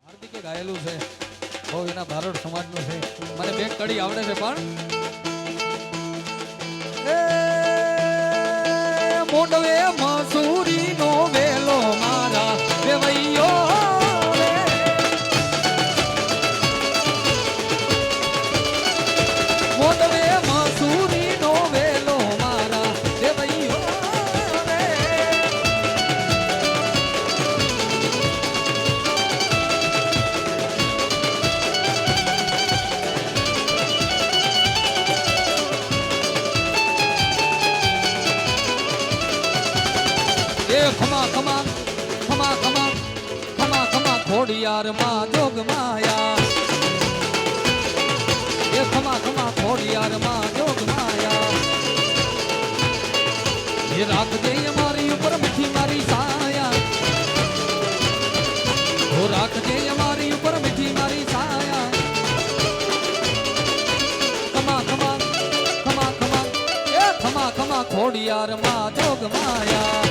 હાર્દિકે ગાયેલું છે બહુ એના ભારોડ સમાજનું છે મને બે કડી આવડે છે પણ એ મોડવે મસૂરી નો વેલો મારા વેવૈયો રે મોડવે મસૂરી નો વેલો મારા વેવૈયો રે ખમા ખમા ખમા ખમા ખમા ખમા ખોડિયાર માં જોગ માયા એ ખમા ખમા ખોડિયાર માં જોગ માયા એ રાખજે અમારી ઉપર મીઠી મારી સાયા ઓ રાખજે અમારી ઉપર મીઠી મારી સાયા ખમા ખમા ખમા ખમા એ ખમા ખમા ખોડિયાર માં જોગ માયા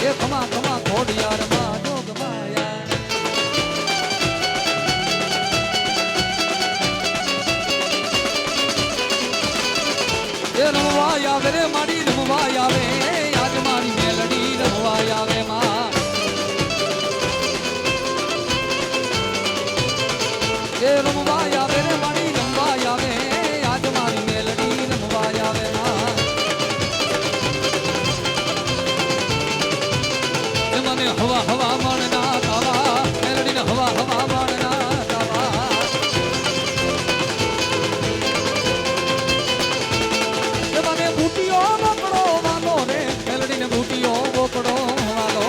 એ ખમા ખમા ખોડિયાર માં જોગ માયા એ રમવા આવે રે મારી રમવા આવે આજ મારી મેલડી રમવા આવે માં એ રમવા આવે રે મારી રમવા આવે આજ મારી મેલડી રમવા આવે માં મને હવા હવા મણના તાવા મેલડીને હવા હવા મણના તાવા એ મને બૂટીઓ બોકડો વાલો રે મેલડીને બૂટીઓ બોકડો વાલો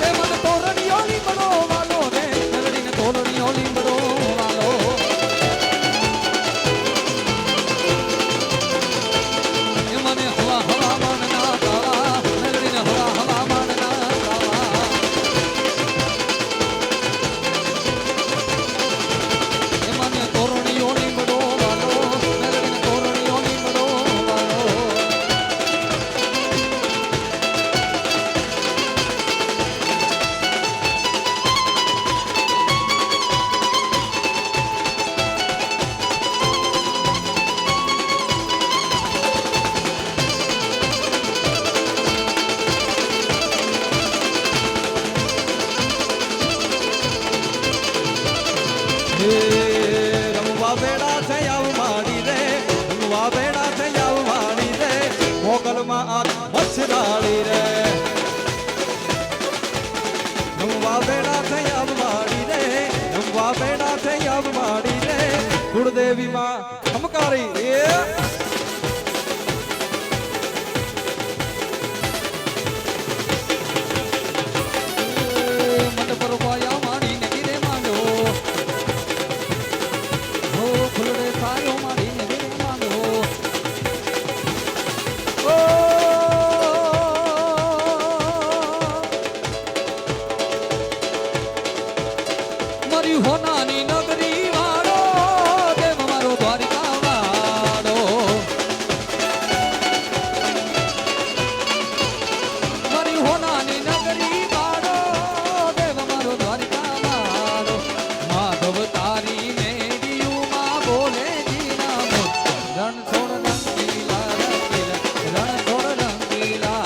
એ મને તોરણીઓ લીમડો વાલો રે મેલડીને તોરણીઓ લીમડો વાલો રમવા બેડા થઈ આવ માડી રે રમવા બેડા થઈ આવ માડી રે મોગલમાં આ મચ્છરાળી રે રમવા બેડા થઈ આવ માડી રે રમવા બેડા થઈ આવ માડી રે કુળદેવી માં ખમકારી મન પરવાયા માડીને ગીરે માંડો હો ફૂલડે સાયો માડીને ગીરે માંડો ઓ મારી હોનાની નગરી વાળો દેવ મારો દ્વારિકા વાળો મારી હોનાની નગરી વાળો દેવ મારો દ્વારિકા વાળો માધવ તારી મેડીયુમાં બોલે જીના મોત રણ છોડ રંગીલા રંગીલા રણ છોડ રંગીલા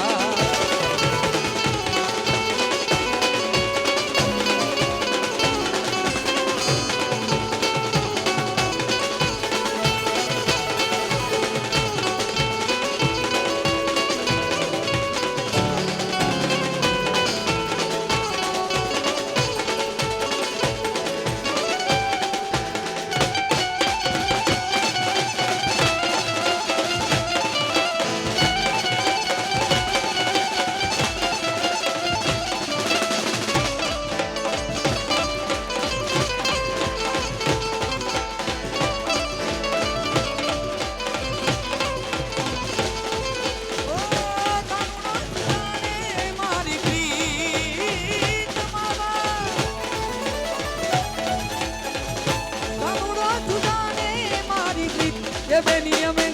એ બેની અમે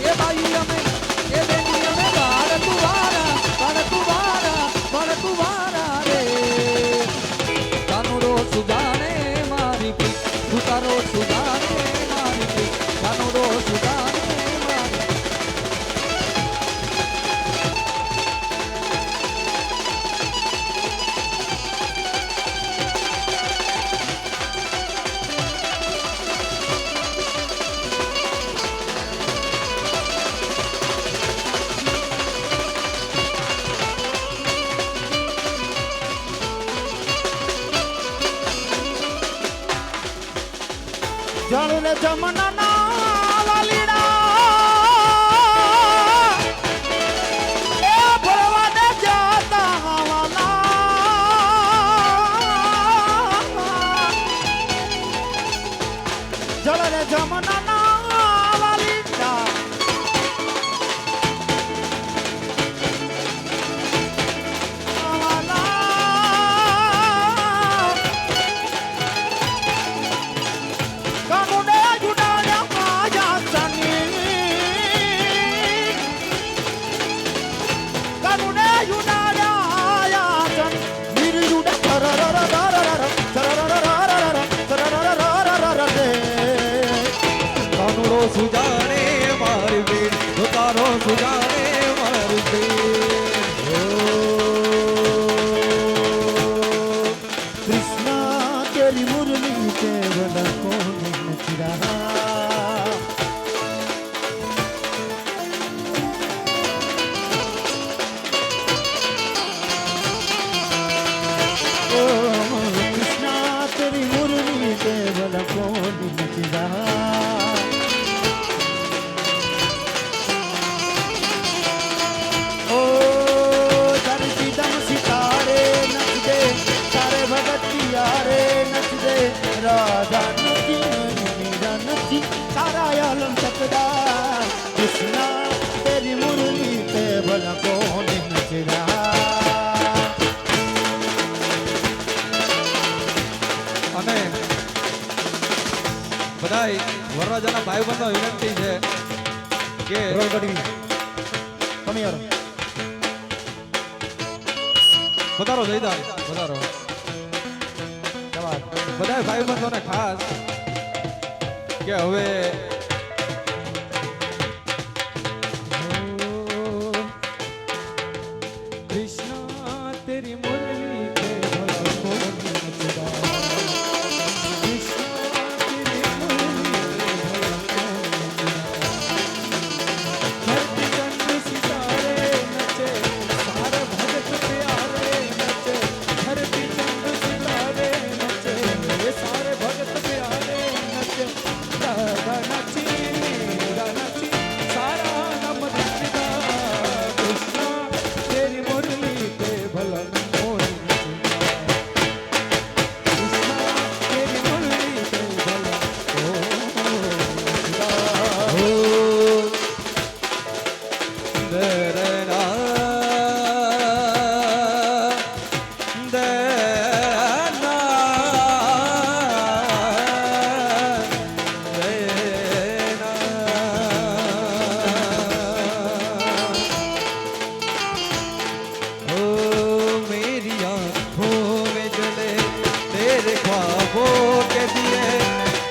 એ બાઈ અમે એ બેની અમે બાર તુવાર જુલે જમના વાલીડા એ ભરવાને જાતા વાલા જળરે જમના વાલીડા સુજાણે મારી બેન તો તારો સુજાણે મારી બેન કૃષ્ણ તેરી મુરલી કેવલ કોને નચરા ઓ કૃષ્ણ તેરી મુરલી કેવલ કોને નચરા राधा नची मीरा नची सारा आलम सकदा कृष्णा तेरी मुरली पे भला कौन नचरा અને બધાય વરરાજાના ભાઈબંધો વિનંતી છે કે રોલ કટી તમે યાર પધારો જયદા પધારો બધાય ભાઈબંધોને ખાસ કે હવે કૃષ્ણ તેરી મુરલી पे भला कौन नचरा कृष्ण तेरी मुरली पे भला कौन नचरा धरती चंद्र सितारे नचे सारे भगत प्यारे नचे धरती चंद्र सितारे नचे ये सारे भगत प्यारे नचे राधा नची सारा नम दिखदा कृष्ण तेरी मुरली पे भला कौन नचरा कृष्ण तेरी मुरली पे भला कौन नचरा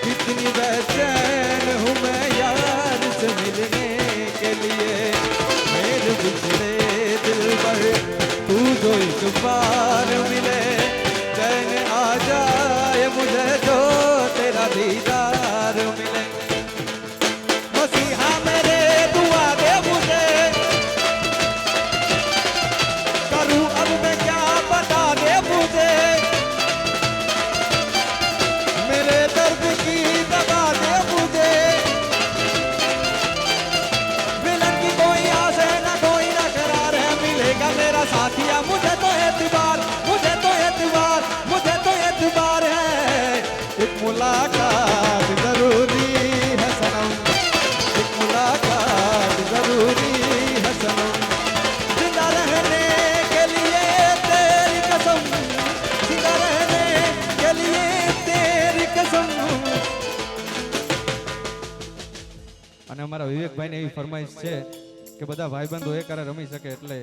कितनी बेचैन हूँ मैं यार से मिलने के लिए मेरे बिछड़े दिल पर तू जो एक बार मिले चैन आ जाए मुझे जो तेरा दीदार मिले मसीहा मेरे दुआ दे मुझे करूँ अब मैं क्या बता दे मुझे मेरे दर्द की दवा दे मुझे मिलन की कोई आस है ना कोई ना करार है मिलेगा मेरा साथिया मुझे तो एतबार है एक मुलाकात जरूरी है सनम एक मुलाकात जरूरी है सनम जिंदा रहने के लिए तेरी कसम जिंदा रहने के लिए तेरी कसम અને અમારા વિવેકભાઈને એવી ફરમાઈશ છે કે બધા ભાઈબંધો એક હારે રમી શકે એટલે